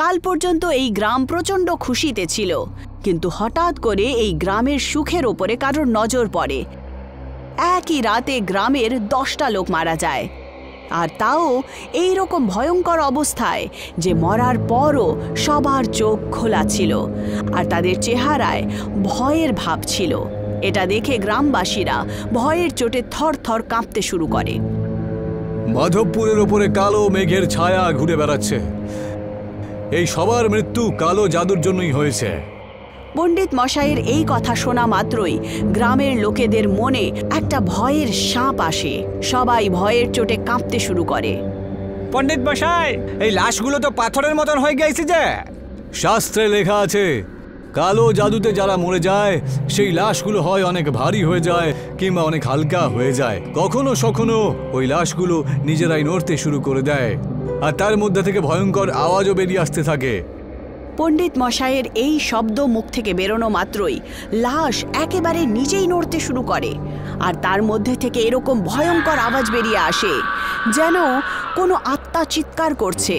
কাল পর্যন্ত এই গ্রাম প্রচণ্ড খুশিতে ছিল, কিন্তু হঠাৎ করে এই গ্রামের সুখের ওপরে কারোর নজর পড়ে। একই রাতে গ্রামের 10টা লোক মারা যায়, আর তাও এই রকম ভয়ঙ্কর অবস্থায় যে মরার পরও সবার চোখ খোলা ছিল আর তাদের চেহারায় ভয়ের ভাব ছিল। এটা দেখে গ্রামবাসীরা ভয়ের চোটে থর থর কাঁপতে শুরু করে। মাধবপুরের ওপরে কালো মেঘের ছায়া ঘুরে বেড়াচ্ছে। এই সবার মৃত্যু কালো জাদুর জন্যই হয়েছে। পণ্ডিত মশাইয়ের এই কথা শোনা মাত্রই গ্রামের লোকেদের মনে একটা ভয়ের সাপ আসে। সবাই ভয়ের চোটে কাঁপতে শুরু করে। পণ্ডিত মশাই, এই লাশগুলো তো পাথরের মতন হয়ে গেছে যে। শাস্ত্রে লেখা আছে, কালো জাদুতে যারা মরে যায় সেই লাশগুলো হয় অনেক ভারী হয়ে যায় কিংবা অনেক হালকা হয়ে যায়। কখনো কখনো ওই লাশগুলো নিজেরাই নড়তে শুরু করে দেয়, আর তার মধ্যে থেকে ভয়ঙ্কর আওয়াজও বেরিয়ে আসতে থাকে। পণ্ডিত মশাইয়ের এই শব্দ মুখ থেকে বেরোনো মাত্রই লাশ একেবারে নিজেই নড়তে শুরু করে, আর তার মধ্যে থেকে এরকম ভয়ঙ্কর আওয়াজ বেরিয়ে আসে যেন কোনো আত্মা চিৎকার করছে।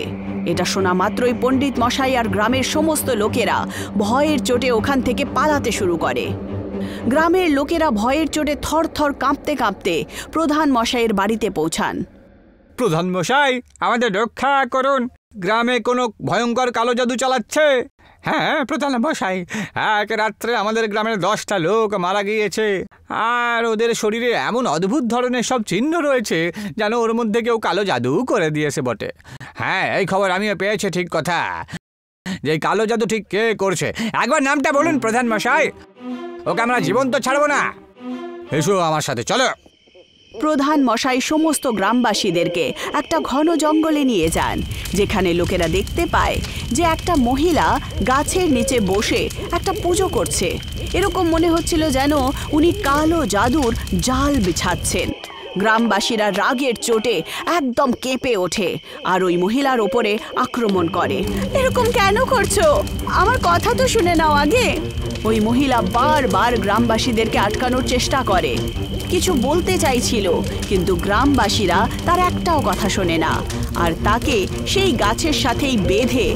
এটা শোনা মাত্রই পণ্ডিত মশাই আর গ্রামের সমস্ত লোকেরা ভয়ের চোটে ওখান থেকে পালাতে শুরু করে। গ্রামের লোকেরা ভয়ের চোটে থর থর কাঁপতে কাঁপতে প্রধান মশাইয়ের বাড়িতে পৌঁছান। প্রধান মশাই, আমাদের রক্ষা করুন, গ্রামে কোনো ভয়ঙ্কর কালো জাদু চালাচ্ছে। হ্যাঁ প্রধান মশাই, এক রাত্রে আমাদের গ্রামের 10টা লোক মারা গিয়েছে, আর ওদের শরীরে এমন অদ্ভুত ধরনের সব চিহ্ন রয়েছে যেন ওর মধ্যে কেউ কালো জাদু করে দিয়েছে বটে। হ্যাঁ, এই খবর আমিও পেয়েছি, ঠিক কথা। যে কালো জাদু ঠিক কে করছে একবার নামটা বলুন প্রধান মশাই, ওকে আমরা জীবন্ত ছাড়বো না। এসো আমার সাথে, চলো। প্রধান মশাই সমস্ত গ্রামবাসীদেরকে একটা ঘন জঙ্গলে নিয়ে যান, যেখানে লোকেরা দেখতে পায় যে একটা মহিলা গাছের নিচে বসে একটা পুজো করছে। এরকম মনে হচ্ছিল যেন উনি কালো জাদুর জাল বিছাচ্ছেন। গ্রামবাসীরা রাগের চোটে একদম কেঁপে ওঠে আর ওই মহিলার ওপরে আক্রমণ করে। এরকম কেন করছো? আমার কথা তো শুনে নাও আগে। ওই মহিলা বারবার গ্রামবাসীদেরকে আটকানোর চেষ্টা করে, কিছু বলতে চাইছিল, কিন্তু গ্রামবাসীরা তার একটাও কথা শোনে না আর তাকে সেই গাছের সাথেই বেঁধে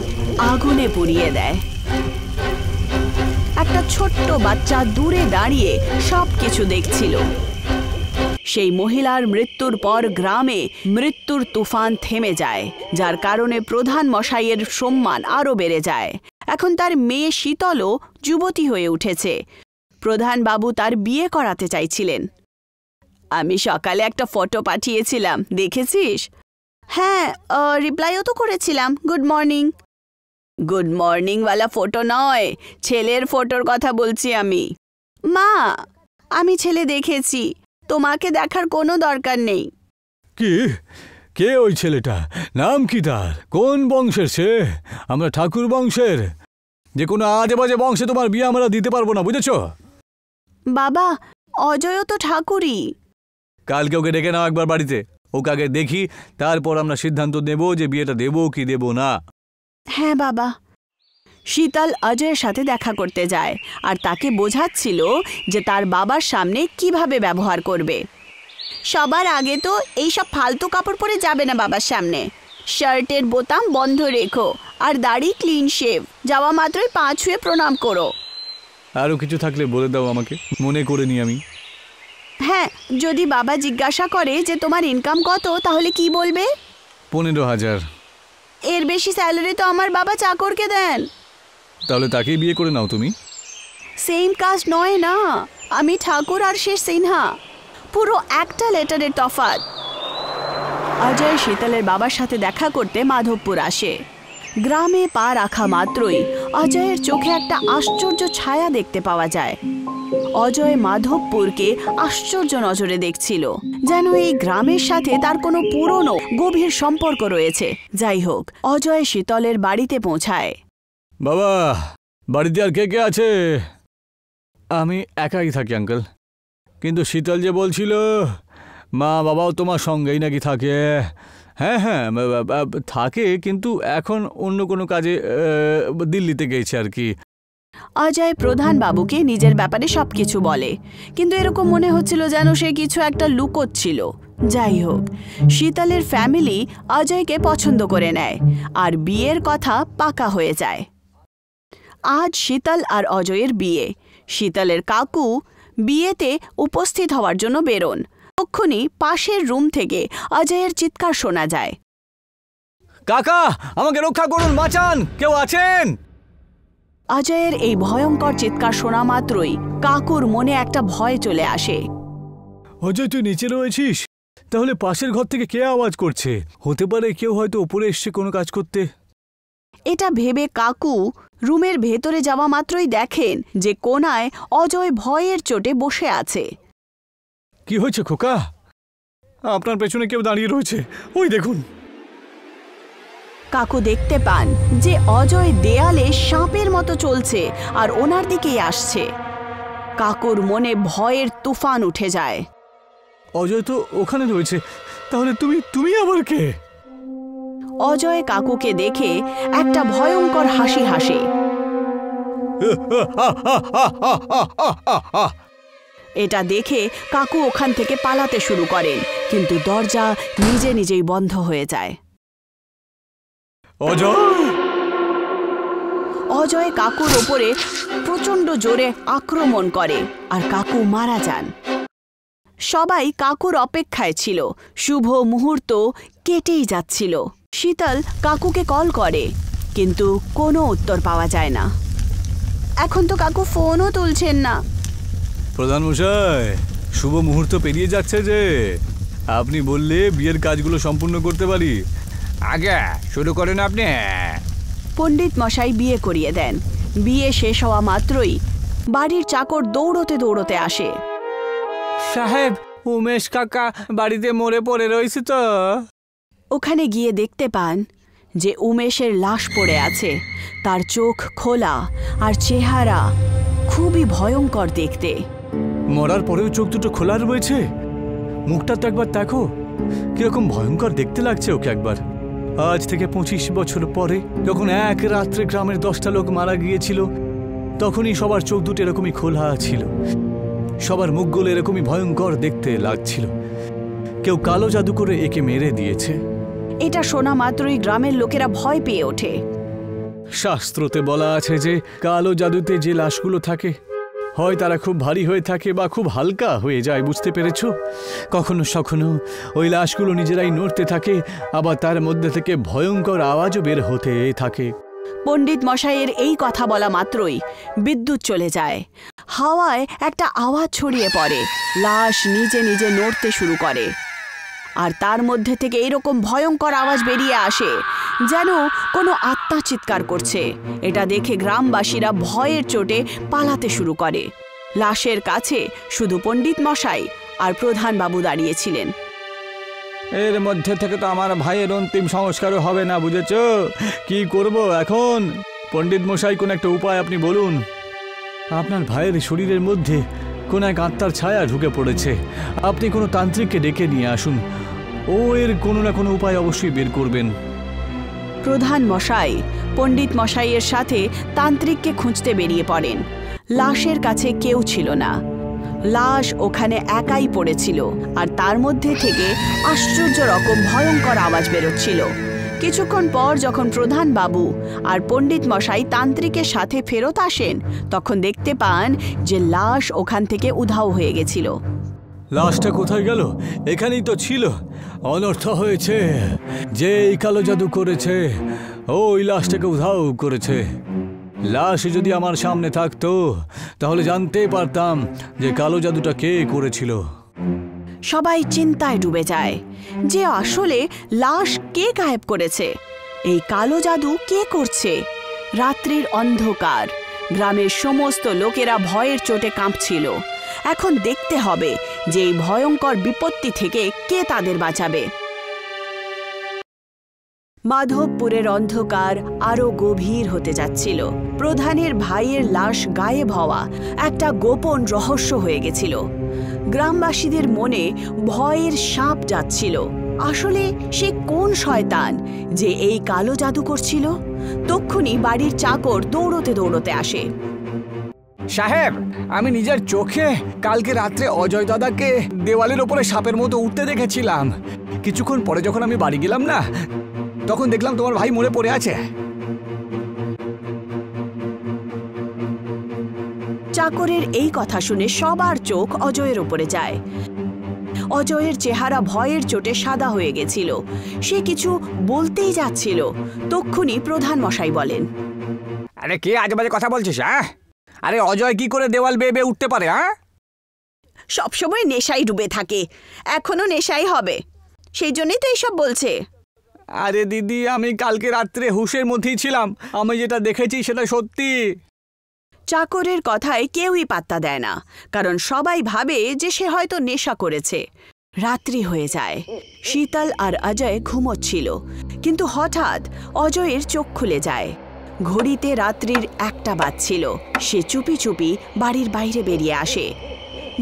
আগুনে পুড়িয়ে দেয়। একটা ছোট্ট বাচ্চা দূরে দাঁড়িয়ে সব কিছু দেখছিল। সেই মহিলার মৃত্যুর পর গ্রামে মৃত্যুর তুফান থেমে যায়, যার কারণে প্রধান মশাইয়ের সম্মান আরও বেড়ে যায়। এখন তার মেয়ে শীতলও যুবতী হয়ে উঠেছে। প্রধান বাবু তার বিয়ে করাতে চাইছিলেন। আমি সকালে একটা ফটো পাঠিয়েছিলাম, দেখেছিস? হ্যাঁ, রিপ্লাইও তো করেছিলাম, গুড মর্নিং। গুড মর্নিংওয়ালা ফটো নয়, ছেলের ফটোর কথা বলছি আমি। মা, আমি ছেলে দেখেছি, তোমাকে দেখার কোনো দরকার নেই। কি? কে ওই ছেলেটা? নাম কি তার? কোন বংশের সে? আমরা ঠাকুর বংশের। যে কোনো আজে বাজে বংশে তোমার বিয়ে আমরা দিতে পারবো না, বুঝেছ? বাবা, অজয়ও তো ঠাকুরই। কালকে ওকে ডেকে নাও একবার বাড়িতে, ওকে আগে দেখি, তারপর আমরা সিদ্ধান্ত নেব যে বিয়েটা দেবো কি দেব না। হ্যাঁ বাবা। শীতল অজয়ের সাথে দেখা করতে যায় আর তাকে বোঝাচ্ছিল যে তার বাবার সামনে কিভাবে ব্যবহার করবে। সবার আগে তো এইসব ফালতু কাপড় পরে যাবে না বাবার সামনে। শার্টের বোতাম বন্ধ রেখো আর দাড়ি ক্লিন শেভ, যাওয়া মাত্রই পা ছুঁয়ে প্রণাম করো। আরও কিছু থাকলে বলে দাও আমাকে, মনে করে নি আমি। হ্যাঁ, যদি বাবা জিজ্ঞাসা করে যে তোমার ইনকাম কত, তাহলে কি বলবে? 15,000। এর বেশি স্যালারি তো আমার বাবা চাকরকে দেন। তাহলে তাকেই বিয়ে করে নাও তুমি। সেম কাজ নয় না, আমি ঠাকুর আর সে সিনহা, পুরো একটা লেটারের তফাৎ। অজয় শীতলের বাবার সাথে দেখা করতে মাধবপুর আসে। গ্রামে পা রাখা মাত্রই অজয়ের চোখে একটা আশ্চর্য ছায়া দেখতে পাওয়া যায়। অজয় মাধবপুরকে আশ্চর্য নজরে দেখছিল, যেন এই গ্রামের সাথে তার কোনো পুরনো গভীর সম্পর্ক রয়েছে। যাই হোক, অজয় শীতলের বাড়িতে পৌঁছায়। বাবা, বাড়িতে আর কে কে আছে? আমি একাই থাকি আঙ্কেল, কিন্তু শীতল যে বলছিল মা বাবাও তোমার সঙ্গেই নাকি থাকে। হ্যাঁ হ্যাঁ থাকে, কিন্তু এখন অন্য কোনো কাজে দিল্লিতে গেছে আর কি। অজয় প্রধান বাবুকে নিজের ব্যাপারে সবকিছু বলে, কিন্তু এরকম মনে হচ্ছিল যেন সে কিছু একটা লুকোচ্ছিল। যাই হোক, শীতলের ফ্যামিলি অজয়কে পছন্দ করে নেয় আর বিয়ের কথা পাকা হয়ে যায়। আজ শীতল আর অজয়ের বিয়ে। শীতলের কাকু বিয়েতে উপস্থিত হওয়ার জন্য বেরোন। তখনই পাশের রুম থেকে অজয়ের চিৎকার শোনা যায়। কাকা, আমাকে রক্ষা করুন, বাঁচান, কেউ আছেন? অজয়ের এই ভয়ঙ্কর চিৎকার শোনা মাত্রই কাকুর মনে একটা ভয় চলে আসে। অজয়, তুই নিচে রয়েছিস? তাহলে পাশের ঘর থেকে কে আওয়াজ করছে? হতে পারে কেউ হয়তো উপরে এসছে কোনো কাজ করতে। এটা ভেবে কাকু রুমের ভেতরে যাওয়া মাত্রই দেখেন যে কোনায় অজয় ভয়ের চোটে বসে আছে। কি হয়েছে খোকা? আপনার পেছনে কেউ দাঁড়িয়ে রয়েছে, ওই দেখুন। কাকু দেখতে পান যে অজয় দেয়ালে সাপের মতো চলছে আর ওনার দিকেই আসছে। কাকুর মনে ভয়ের তুফান উঠে যায়। অজয় তো ওখানে রয়েছে, তাহলে তুমি আবার কে? অজয় কাকুকে দেখে একটা ভয়ঙ্কর হাসি হাসে। এটা দেখে কাকু ওখান থেকে পালাতে শুরু করেন, কিন্তু দরজা নিজে নিজেই বন্ধ হয়ে যায়। অজয় কাকুর ওপরে প্রচণ্ড জোরে আক্রমণ করে আর কাকু মারা যান। সবাই কাকুর অপেক্ষায় ছিল। শুভ মুহূর্ত কেটেই যাচ্ছিল। শীতল কাকুকে কল করে, কিন্তু কোনো উত্তর পাওয়া যায় না। এখন তো কাকু ফোনও তুলছেন না। প্রধানমশাই, শুভ মুহূর্ত পেরিয়ে যাচ্ছে যে, আপনি বললে বিয়ের কাজগুলো সম্পূর্ণ করতে পারি। আগে শুরু করেন আপনি। পণ্ডিত মশাই বিয়ে করিয়ে দেন। বিয়ে শেষ হওয়া মাত্রই বাড়ির চাকর দৌড়তে দৌড়তে আসে। সাহেব, উমেশ কাকা বাড়িতে মরে পড়ে রয়েছে তো। ওখানে গিয়ে দেখতে পান যে উমেশের লাশ পড়ে আছে। তার চোখ খোলা আর চেহারা খুবই ভয়ঙ্কর দেখতে। মরার পরেও চোখ দুটো খোলা রয়েছে। মুখটা তো একবার দেখো, কিরকম ভয়ঙ্কর দেখতে লাগছে ওকে একবার। আজ থেকে 25 বছর পরে যখন এক রাত্রে গ্রামের 10টা লোক মারা গিয়েছিল, তখনই সবার চোখ দুটো এরকমই খোলা ছিল। সবার মুখগুলো এরকমই ভয়ঙ্কর দেখতে লাগছিল। কেউ কালো জাদু করে একে মেরে দিয়েছে। এটা শোনা মাত্রই গ্রামের লোকেরা ভয় পেয়ে ওঠে। শাস্ত্রতে বলা আছে যে কালো জাদুতে যে লাশগুলো থাকে, হয় তারা খুব ভারী হয়ে থাকে বা খুব হালকা হয়ে যায়, বুঝতে পেরেছ? কখনো কখনো ওই লাশগুলো নিজেরাই নড়তে থাকে, আবার তার মধ্যে থেকে ভয়ঙ্কর আওয়াজও বের হতে থাকে। পণ্ডিত মশাইয়ের এই কথা বলা মাত্রই বিদ্যুৎ চলে যায়। হাওয়ায় একটা আওয়াজ ছড়িয়ে পড়ে। লাশ নিজে নিজে নড়তে শুরু করে আর তার মধ্যে থেকে এরকম ভয়ঙ্কর আওয়াজ বেরিয়ে আসে যেন কোনো আত্মা চিৎকার করছে। এটা দেখে গ্রামবাসীরা ভয়ের চোটে পালাতে শুরু করে। লাশের কাছে শুধু পণ্ডিত মশাই আর প্রধান বাবু দাঁড়িয়েছিলেন। এর মধ্যে থেকে তো আমার ভাইয়ের অন্তিম সংস্কারও হবে না, বুঝেছ? কি করব এখন? পণ্ডিত মশাই, কোন একটা উপায় আপনি বলুন। আপনার ভাইয়ের শরীরের মধ্যে কোন এক আত্মার ছায়া ঢুকে পড়েছে। আপনি কোনো তান্ত্রিককে ডেকে নিয়ে আসুন, ও এর কোনো না কোনো উপায় অবশ্যই বের করবেন। প্রধান মশাই পণ্ডিত মশাইয়ের সাথে তান্ত্রিককে খুঁজতে বেরিয়ে পড়েন। লাশের কাছে কেউ ছিল না। লাশ ওখানে একাই পড়েছিল আর তার মধ্যে থেকে আশ্চর্য রকম ভয়ঙ্কর আওয়াজ বেরোচ্ছিল। কিছুক্ষণ পর যখন প্রধান বাবু আর পণ্ডিত মশাই তান্ত্রিকের সাথে ফেরত আসেন, তখন দেখতে পান যে লাশ ওখান থেকে উধাও হয়ে গেছিল। লাশটা কোথায় গেল? এখানেই তো ছিল। অনর্থ হয়েছে। যে এই কালো জাদু করেছে ওই লাশটাকে উধাও করেছে। লাশ যদি আমার সামনে থাকতো তাহলে জানতেই পারতাম যে কালো জাদুটা কে করেছিল। সবাই চিন্তায় ডুবে যায় যে আসলে লাশ কে গায়েব করেছে, এই কালো জাদু কে করছে। রাত্রির অন্ধকার, গ্রামের সমস্ত লোকেরা ভয়ের চোটে কাঁপছিল। এখন দেখতে হবে যে এই ভয়ঙ্কর বিপত্তি থেকে কে তাদের বাঁচাবে। মাধবপুরের অন্ধকার আরো গভীর হতে যাচ্ছিল। প্রধানের ভাইয়ের লাশ গায়েব হওয়া একটা গোপন রহস্য হয়ে গেছিল। গ্রামবাসীদের মনে ভয়ের সাপ যাচ্ছিল। আসলে সে কোন শয়তান যে এই কালো জাদু করছিল? তক্ষুনি বাড়ির চাকর দৌড়তে দৌড়তে আসে। সাহেব, আমি নিজের চোখে কালকে রাত্রে অজয় দাদাকে দেওয়ালের ওপরে সাপের মতো উঠতে দেখেছিলাম। কিছুক্ষণ পরে যখন আমি বাড়ি গেলাম না, তখন দেখলাম তোমার ভাই মরে পড়ে আছে। চাকরের এই কথা শুনে সবার চোখ অজয়ের উপরে যায়। অজয়ের চেহারা ভয়ের চোটে সাদা হয়ে গেছিল। সে কিছু বলতেই যাচ্ছিল, তক্ষুনি প্রধান মশাই বলেন, আরে কে আজে বাজে কথা বলছিস? হ্যাঁ, আরে অজয় কি করে দেওয়াল বেয়ে বেয়ে উঠতে পারে? হ্যাঁ, সবসময় নেশায় ডুবে থাকে, এখনো নেশাই হবে, সেই জন্যই তো এইসব বলছে। আরে দিদি, আমি কালকে রাত্রে হুঁশের মধ্যেই ছিলাম, আমি যেটা দেখেছি সেটা সত্যি। চাকরের কথায় কেউই পাত্তা দেয় না, কারণ সবাই ভাবে যে সে হয়তো নেশা করেছে। রাত্রি হয়ে যায়। শীতল আর অজয় ঘুমোচ্ছিল, কিন্তু হঠাৎ অজয়ের চোখ খুলে যায়। ঘড়িতে রাত্রির 1টা বাজছিল। সে চুপি চুপি বাড়ির বাইরে বেরিয়ে আসে,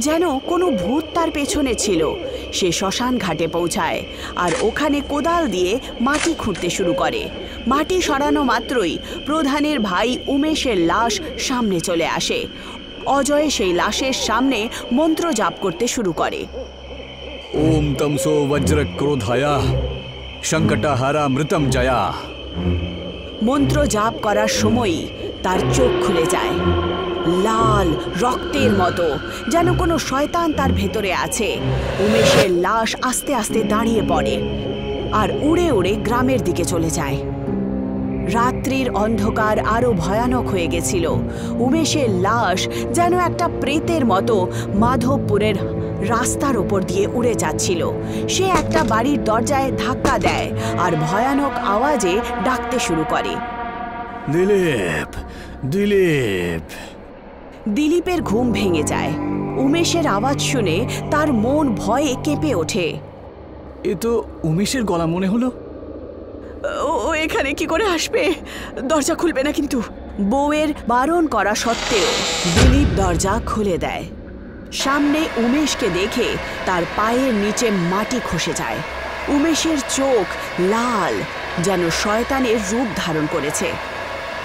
যেন কোনো ভূত তার পেছনে ছিল। সে শ্মশান ঘাটে পৌঁছায় আর ওখানে কোদাল দিয়ে মাটি খুঁড়তে শুরু করে। মাটি সরানো মাত্রই প্রধানের ভাই উমেশের লাশ সামনে চলে আসে। অজয় সেই লাশের সামনে মন্ত্র জাপ করতে শুরু করে। ওম তমসো বজ্র ক্রোধায়া সংকটহারা মৃতম জয়া। মন্ত্র জাপ করার সময়ই তার চোখ খুলে যায়, লাল রক্তের মতো, যেন কোনো শয়তান তার ভেতরে আছে। উমেশের লাশ আস্তে আস্তে দাঁড়িয়ে পড়ে আর উড়ে উড়ে গ্রামের দিকে চলে যায়। রাত্রির অন্ধকার আরো ভয়ানক হয়ে গেছিল। উমেশের লাশ যেন একটা প্রেতের মতো মাধবপুরের রাস্তার ওপর দিয়ে উড়ে যাচ্ছিল। সে একটা বাড়ির দরজায় ধাক্কা দেয় আর ভয়ানক আওয়াজে ডাকতে শুরু করে, দিলীপ, দিলীপ। দিলীপের ঘুম ভেঙে যায়। উমেশের আওয়াজ শুনে তার মন ভয়ে কেঁপে ওঠে। এ তো উমেশের গলা মনে হলো। ও এখানে কি করে আসবে? দরজা খুলবে না কিন্তু। বউয়ের বারণ করা সত্ত্বেও দিলীপ দরজা খুলে দেয়। সামনে উমেশকে দেখে তার পায়ের নিচে মাটি খসে যায়। উমেশের চোখ লাল, যেন শয়তানের রূপ ধারণ করেছে।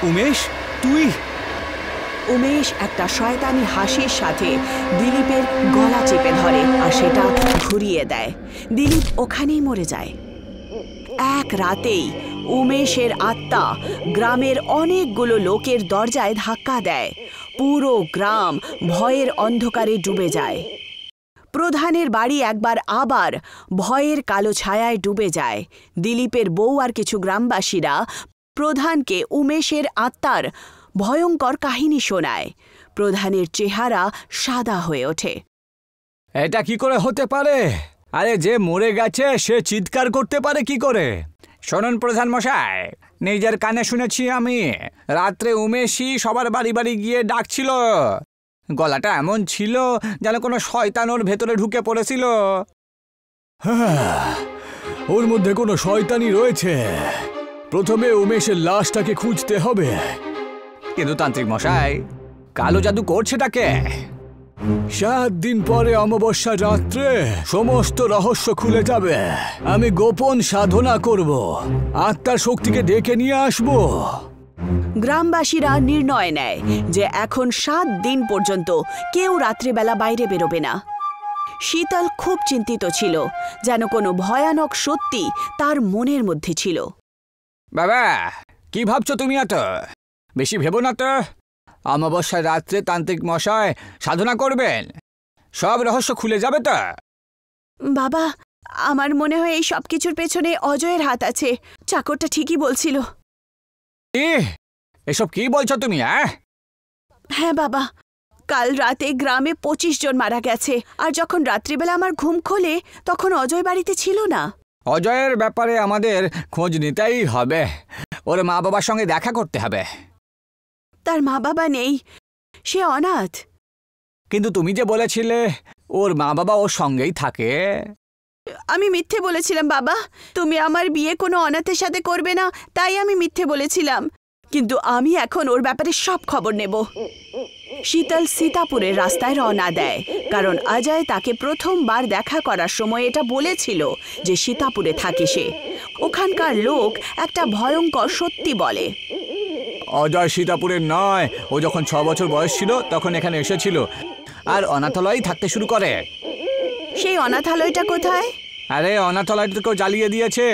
উমেশ, তুই? উমেশ একটা শয়তানি হাসির সাথে দিলীপের গলা চেপে ধরে আর সেটা ঘুরিয়ে দেয়। দিলীপ ওখানেই মরে যায়। এক রাতেই উমেশের আত্মা গ্রামের অনেকগুলো লোকের দরজায় ধাক্কা দেয়। পুরো গ্রাম ভয়ের অন্ধকারে ডুবে যায়। প্রধানের বাড়ি একবার আবার ভয়ের কালো ছায়ায় ডুবে যায়। দিলীপের বউ আর কিছু গ্রামবাসীরা প্রধানকে উমেশের আত্মার ভয়ঙ্কর কাহিনী শোনায়। প্রধানের চেহারা সাদা হয়ে ওঠে। এটা কি করে হতে পারে? আরে যে মরে গেছে সে চিৎকার করতে পারে কি করে? শুনুন প্রধান মশাই, নিজের কানে শুনেছি আমি, রাত্রে উমেশই সবার বাড়ি বাড়ি গিয়ে ডাকছিল। গলাটা এমন ছিল যেন কোনো শয়তান ওর ভেতরে ঢুকে পড়েছিল। হ্যাঁ, ওর মধ্যে কোনো শয়তানি রয়েছে। প্রথমে উমেশের লাশটাকে খুঁজতে হবে। কিন্তু তান্ত্রিক মশাই, কালো জাদু করছেটাকে? 7 দিন পরে অমাবস্যা রাত্রে সমস্ত রহস্য খুলে যাবে। আমি গোপন সাধনা করব, আত্মার শক্তিকে ডেকে নিয়ে আসব। গ্রামবাসীরা নির্ণয় নেয় যে এখন 7 দিন পর্যন্ত কেউ রাত্রিবেলা বাইরে বেরোবে না। শীতল খুব চিন্তিত ছিল, যেন কোনো ভয়ানক সত্যি তার মনের মধ্যে ছিল। বাবা, কি ভাবছো তুমি? এত বেশি ভেবো না তো। অমাবস্যার রাত্রে তান্ত্রিক মশাই সাধনা করবেন, সব রহস্য খুলে যাবে তো। বাবা, আমার মনে হয় এই সব কিছুর পেছনে অজয়ের হাত আছে। চাকরটা ঠিকই বলছিল। এসব কি বলছো তুমি? হ্যাঁ বাবা, কাল রাতে গ্রামে 25 জন মারা গেছে, আর যখন রাত্রিবেলা আমার ঘুম খোলে তখন অজয় বাড়িতে ছিল না। অজয়ের ব্যাপারে আমাদের খোঁজ নিতেই হবে। ওর মা বাবার সঙ্গে দেখা করতে হবে। তার মা বাবা নেই, সে অনাথ। কিন্তু তুমি যে বলেছিলে ওর মা বাবা ওর সঙ্গেই থাকে। আমি মিথ্যে বলেছিলাম বাবা। তুমি আমার বিয়ে কোনো অনাথের সাথে করবে না, তাই আমি মিথ্যে বলেছিলাম। কিন্তু আমি এখন ওর ব্যাপারে সব খবর নেব। শীতল সীতাপুরের রাস্তায় রওনা দেয়, কারণ অজয় তাকে প্রথমবার দেখা করার সময় এটা বলেছিল যে সীতাপুরে থাকে সে। ওখানকার লোক একটা ভয়ঙ্কর সত্যি বলে। অজয় সীতাপুরের নয়। ও যখন 6 বছর বয়স ছিল তখন এখানে এসেছিল আর অনাথালয়েই থাকতে শুরু করে। সেই অনাথালয়টা কোথায়? আরে অনাথালয়টা কেউ জ্বালিয়ে দিয়েছে।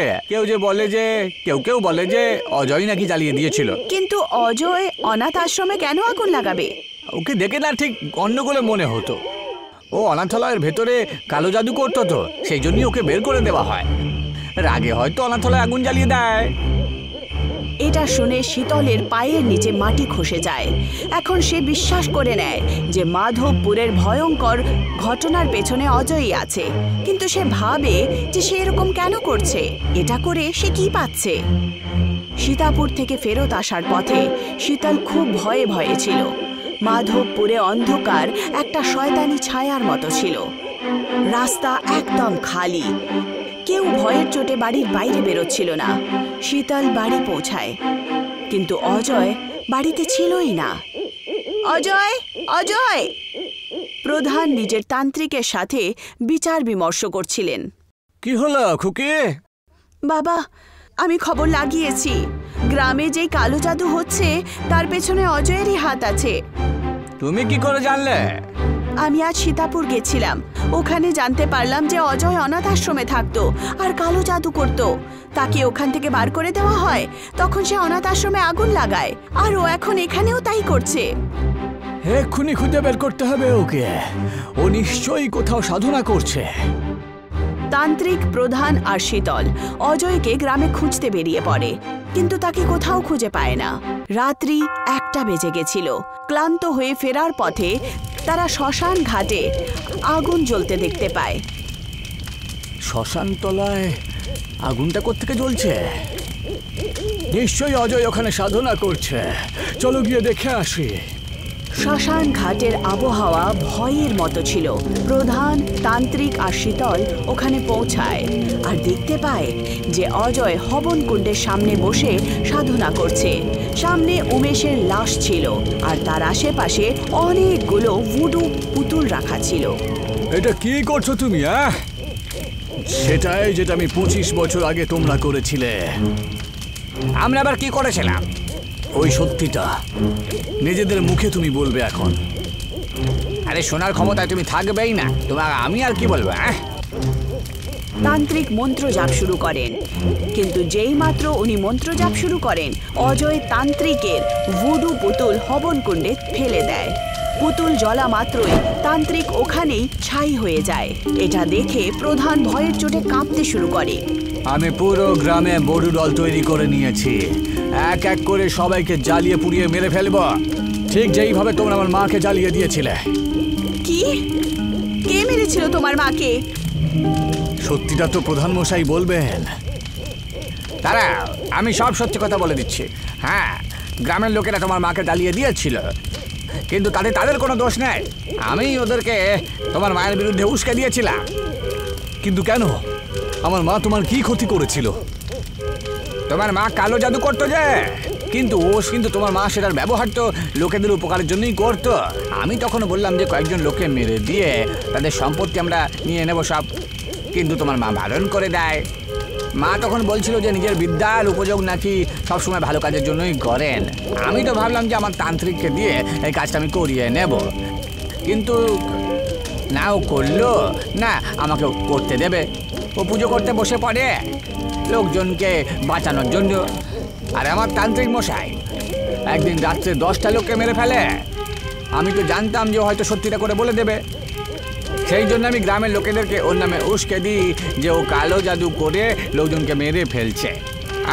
কেউ বলে যে অজয় নাকি জ্বালিয়ে দিয়েছিল। কিন্তু অজয় অনাথ আশ্রমে কেন আগুন লাগাবে? ওকে দেখে না ঠিক গন্ডগোলে মনে হতো। ও অনাথালয়ের ভেতরে কালো জাদু করতো, তো সেই জন্যই ওকে বের করে দেওয়া হয়। রাগে হয়তো অনাথালয় আগুন জ্বালিয়ে দেয়। এটা শুনে শীতলের পায়ের নিচে মাটি খসে যায়। এখন সে বিশ্বাস করে নেয় যে মাধবপুরের ভয়ঙ্কর ঘটনার পেছনে অজয়ই আছে। কিন্তু সে ভাবে যে সে এরকম কেন করছে, এটা করে সে কি পাচ্ছে। সীতাপুর থেকে ফেরত আসার পথে শীতল খুব ভয়ে ভয়ে ছিল। মাধবপুরে অন্ধকার একটা শয়তানি ছায়ার মতো ছিল। রাস্তা একদম খালি, কেউ ভয়ের চোটে বাড়ির বাইরে বেরোচ্ছিল না। শীতল বাড়ি পৌঁছায়, কিন্তু অজয় বাড়িতে ছিলই না। অজয়, অজয়! প্রধান নিজের তান্ত্রিকের সাথে বিচার বিমর্শ করছিলেন। কি হলো খুকি? বাবা, আমি খবর লাগিয়েছি। গ্রামে যে কালো জাদু হচ্ছে তার পেছনে অজয়েরই হাত আছে। তুমি কি করে জানলে? আমি আজ সীতাপুর গেছিলাম। ওখানে জানতে পারলাম যে অজয় অনাথ আশ্রমে থাকতো আর কালো জাদু করত। তাকে ওখান থেকে বার করে দেওয়া হয়, তখন সে অনাথ আশ্রমে আগুন লাগায়। আর ও এখন এখানেও তাই করছে। এক্ষুনি খুঁজে বের করতে হবে ওকে। ও নিশ্চয়ই কোথাও সাধনা করছে। তান্ত্রিক, প্রধান আর শীতল অজয়কে গ্রামে খুঁজতে বেরিয়ে পড়ে, কিন্তু তাকে কোথাও খুঁজে পায় না। রাত্রি 1টা বেজে গেছিল। ক্লান্ত হয়ে ফেরার পথে তারা শ্মশান ঘাটে আগুন জ্বলতে দেখতে পায়। শ্মশান তলায় আগুনটা কোত্থেকে জ্বলছে? নিশ্চয়ই অজয় ওখানে সাধনা করছে। চলো গিয়ে দেখে আসি। শ্মশান ঘাটের আবহাওয়া ভয়ের মতো ছিল। প্রধান, তান্ত্রিক আর শীতল ওখানে পৌঁছায় আর দেখতে পায় যে অজয় হবন কুণ্ডের সামনে বসে সাধনা করছে। সামনে উমেশের লাশ ছিল আর তার আশেপাশে অনেকগুলো ভুডু পুতুল রাখা ছিল। এটা কি করছো তুমি? সেটাই যেটা আমি 25 বছর আগে তোমরা করেছিলে। আমরা আবার কি করেছিলাম? ওই সত্যিটা নিজেদের মুখে তুমি বলবে এখন। আরে শোনার ক্ষমতায় তুমি থাকবেই না, তোমার আমি আর কি বলবো? তান্ত্রিক মন্ত্র জাপ শুরু করেন, কিন্তু যেই মাত্র উনি মন্ত্র জাপ শুরু করেন, অজয় তান্ত্রিকের ভুডু পুতুল হবন কুণ্ডে ফেলে দেয়। পুতুল জ্বলা মাত্রই তান্ত্রিক ওখানেই ছাই হয়ে যায়। এটা দেখে প্রধান ভয়ের চোটে কাঁপতে শুরু করে। আমি পুরো গ্রামে বড়ু দল তৈরি করে নিয়েছি। এক এক করে সবাইকে জ্বালিয়ে পুড়িয়ে মেরে ফেলবো, ঠিক যেইভাবে তোমরা আমার মাকে জ্বালিয়ে দিয়েছিলে। কি? কে মেরেছিল তোমার মাকে? সত্যিটা তো প্রধান মশাই বলবেন। তারা, আমি সব সত্যি কথা বলে দিচ্ছি। হ্যাঁ, গ্রামের লোকেরা তোমার মাকে জ্বালিয়ে দিয়েছিল, কিন্তু তাদের কোনো দোষ নেই। আমি ওদেরকে তোমার মায়ের বিরুদ্ধে উস্কে দিয়েছিলাম। কিন্তু কেন? আমার মা তোমার কি ক্ষতি করেছিল? তোমার মা কালো জাদু করতো যে, কিন্তু তোমার মা সেটার ব্যবহার তো লোকেদের উপকারের জন্যই করতো। আমি তখন বললাম যে কয়েকজন লোককে মেরে দিয়ে তাদের সম্পত্তি আমরা নিয়ে নেবো সব, কিন্তু তোমার মা বারণ করে দেয়। মা তখন বলছিল যে নিজের বিদ্যার উপযোগ নাকি সবসময় ভালো কাজের জন্যই করেন। আমি তো ভাবলাম যে আমার তান্ত্রিককে দিয়ে এই কাজটা আমি করিয়ে নেব, কিন্তু না ও করলো না, আমাকে করতে দেবে। ও পুজো করতে বসে পড়ে লোকজনকে বাঁচানোর জন্য। আর আমার তান্ত্রিক মশাই একদিন রাত্রে 10টা লোককে মেরে ফেলে। আমি তো জানতাম যে হয়তো সত্যিটা করে বলে দেবে, সেই জন্য আমি গ্রামের লোকেদেরকে ওর নামে উস্কে দিই যে ও কালো জাদু করে লোকজনকে মেরে ফেলছে,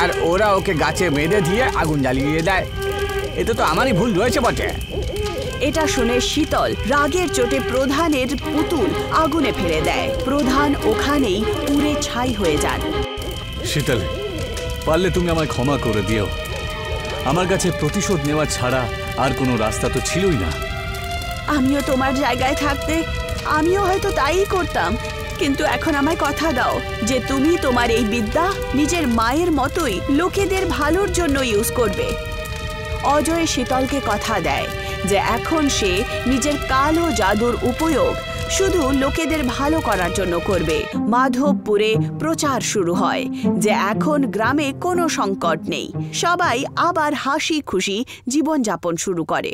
আর ওরা ওকে গাছে বেঁধে দিয়ে আগুন জ্বালিয়ে দেয়। এতে তো আমারই ভুল রয়েছে বটে। এটা শুনে শীতল রাগের চোটে প্রধানের পুতুল আগুনে ফেলে দেয়। প্রধান ওখানেই পুড়ে ছাই হয়ে যান। শীতল, পারলে তুমি আমায় ক্ষমা করে দিও। আমার কাছে প্রতিশোধ নেওয়া ছাড়া আর কোনো রাস্তা তো ছিলই না। আমিও তোমার জায়গায় থাকতে আমিও হয়তো তাই করতাম, কিন্তু এখন আমায় কথা দাও যে তুমি তোমার এই বিদ্যা নিজের মায়ের মতোই লোকেদের ভালোর জন্য ইউজ করবে। অজয় শীতলকে কথা দেয় যে এখন সে নিজের কালো জাদুর উপয়োগ শুধু লোকেদের ভালো করার জন্য করবে। মাধবপুরে প্রচার শুরু হয় যে এখন গ্রামে কোনো সংকট নেই, সবাই আবার হাসি খুশি জীবনযাপন শুরু করে।